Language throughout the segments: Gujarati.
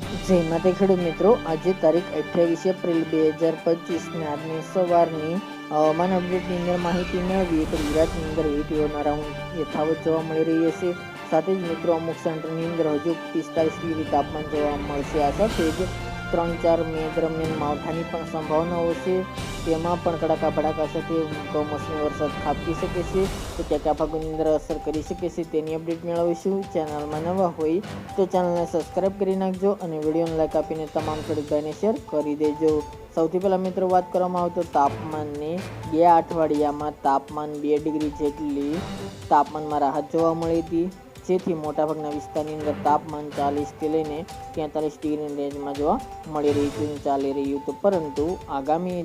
જય માતા ખેડૂત મિત્રો, આજે તારીખ 28 એપ્રિલ 2025 આજની સવારની હવામાન અપડેટની અંદર માહિતી મેળવીએ તો ગુજરાતની અંદર હીટવેવનો રાઉન્ડ યથાવત જોવા મળી રહ્યો છે. સાથે જ મિત્રો અમુક સેન્ટરની અંદર હજુ 45 ડિગ્રી તાપમાન જોવા મળશે. આ સાથે જ 3-4 મે દરમિયાન માવઠાની પણ સંભાવનાઓ છે. તેમાં પણ કડાકા ભડાકા સાથે કમોસમી વરસાદ ખાબકી શકે છે, તો કયા ભાગોની અંદર અસર કરી શકે છે તેની અપડેટ મેળવીશું. ચેનલમાં નવા હોય તો ચેનલને સબસ્ક્રાઈબ કરી નાખજો અને વિડીયોને લાઈક આપીને તમામ ખેડૂત ભાઈને શેર કરી દેજો. સૌથી પહેલાં મિત્રો વાત કરવામાં આવે તો તાપમાનની 2 અઠવાડિયામાં તાપમાન 2 ડિગ્રી જેટલી તાપમાનમાં રાહત જોવા મળી હતી, જેથી મોટાભાગના વિસ્તારની અંદર તાપમાન 40થી લઈને 43 ડિગ્રીની રેન્જમાં જોવા મળી રહ્યું ચાલી રહ્યું હતું. પરંતુ આગામી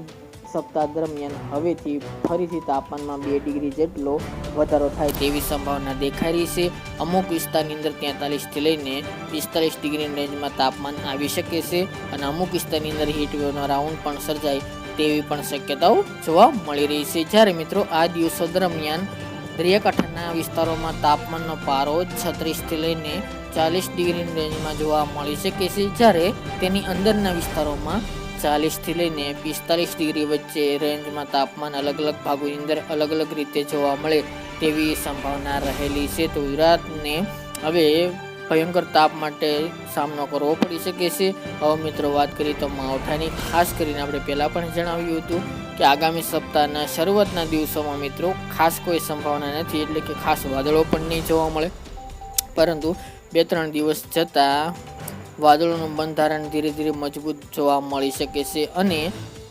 સપ્તાહ દરમિયાન હવેથી ફરીથી તાપમાનમાં 2 ડિગ્રી જેટલો વધારો થાય તેવી સંભાવના દેખાઈ રહી છે. અમુક વિસ્તારની અંદર 43થી લઈને 45 ડિગ્રીની રેન્જમાં તાપમાન આવી શકે છે અને અમુક વિસ્તારની અંદર હીટવેવનો રાઉન્ડ પણ સર્જાય તેવી પણ શક્યતાઓ જોવા મળી રહી છે. જ્યારે મિત્રો આ દિવસો દરમિયાન દરિયાકાંઠાના વિસ્તારોમાં તાપમાનનો પારો 36થી લઈને 40 ડિગ્રીની રેન્જમાં જોવા મળી શકે છે, જ્યારે તેની અંદરના વિસ્તારોમાં 40થી લઈને 45 ડિગ્રી વચ્ચે રેન્જમાં તાપમાન અલગ અલગ ભાગોની અંદર અલગ અલગ રીતે જોવા મળે તેવી સંભાવના રહેલી છે. તો ગુજરાતને હવે ભયંકર તાપ માટે સામનો કરવો પડી શકે છે. હવે મિત્રો વાત કરીએ તો માવઠાની, ખાસ કરીને આપણે પહેલાં પણ જણાવ્યું હતું કે આગામી સપ્તાહના શરૂઆતના દિવસોમાં મિત્રો ખાસ કોઈ સંભાવના નથી, એટલે કે ખાસ વાદળો પણ નહીં જોવા મળે. પરંતુ 2-3 દિવસ જતાં વાદળોનું બંધારણ ધીરે ધીરે મજબૂત જોવા મળી શકે છે અને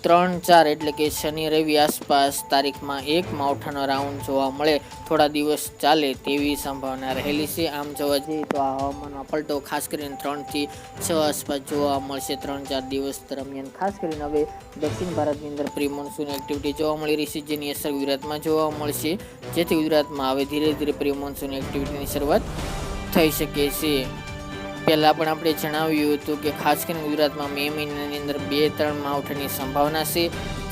3-4 એટલે કે શનિ રવિ આસપાસ તારીખમાં એક માવઠાનો રાઉન્ડ જોવા મળે, થોડા દિવસ ચાલે તેવી સંભાવના રહેલી છે. આમ જોવા જઈએ તો આ હવામાનમાં પલટો ખાસ કરીને 3થી 6 આસપાસ જોવા મળશે 3-4 દિવસ દરમિયાન. ખાસ કરીને હવે દક્ષિણ ભારતની અંદર પ્રી મોન્સૂન એક્ટિવિટી જોવા મળી રહી છે, જેની અસર ગુજરાતમાં જોવા મળશે, જેથી ગુજરાતમાં હવે ધીરે ધીરે પ્રી મોન્સૂન એક્ટિવિટીની શરૂઆત થઈ શકે છે. પહેલાં પણ આપણે જણાવ્યું હતું કે ખાસ કરીને ગુજરાતમાં મે મહિનાની અંદર 2-3 માવઠાની સંભાવના છે,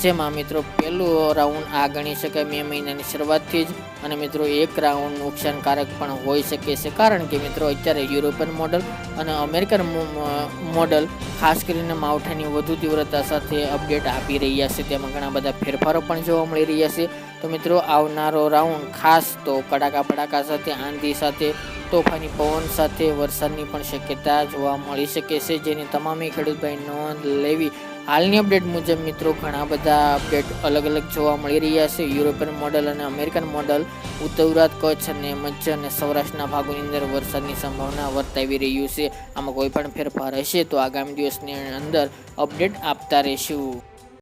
જેમાં મિત્રો પહેલો રાઉન્ડ આ ગણી શકાય મે મહિનાની શરૂઆતથી જ, અને મિત્રો એક રાઉન્ડ નુકસાનકારક પણ હોઈ શકે છે, કારણ કે મિત્રો અત્યારે યુરોપિયન મોડલ અને અમેરિકન મોડલ ખાસ કરીને માવઠાની વધુ તીવ્રતા સાથે અપડેટ આપી રહ્યા છે. તેમાં ઘણા બધા ફેરફારો પણ જોવા મળી રહ્યા છે. તો મિત્રો આવનારો રાઉન્ડ ખાસ તો કડાકા ભડાકા સાથે, આંધી સાથે, તોફાની પવન સાથે વરસાદની પણ શક્યતા જોવા મળી શકે છે, જેની તમામે ખેડૂત ભાઈ નોંધ લેવી. હાલની અપડેટ મુજબ મિત્રો ઘણા બધા અપડેટ અલગ અલગ જોવા મળી રહ્યા છે. યુરોપિયન મોડલ અને અમેરિકન મોડલ ઉત્તર ગુજરાત, કચ્છ અને મધ્ય અને સૌરાષ્ટ્રના ભાગોની અંદર વરસાદની સંભાવના વર્તાવી રહ્યું છે. આમાં કોઈ પણ ફેરફાર હશે તો આગામી દિવસની અંદર અપડેટ આપતા રહીશું.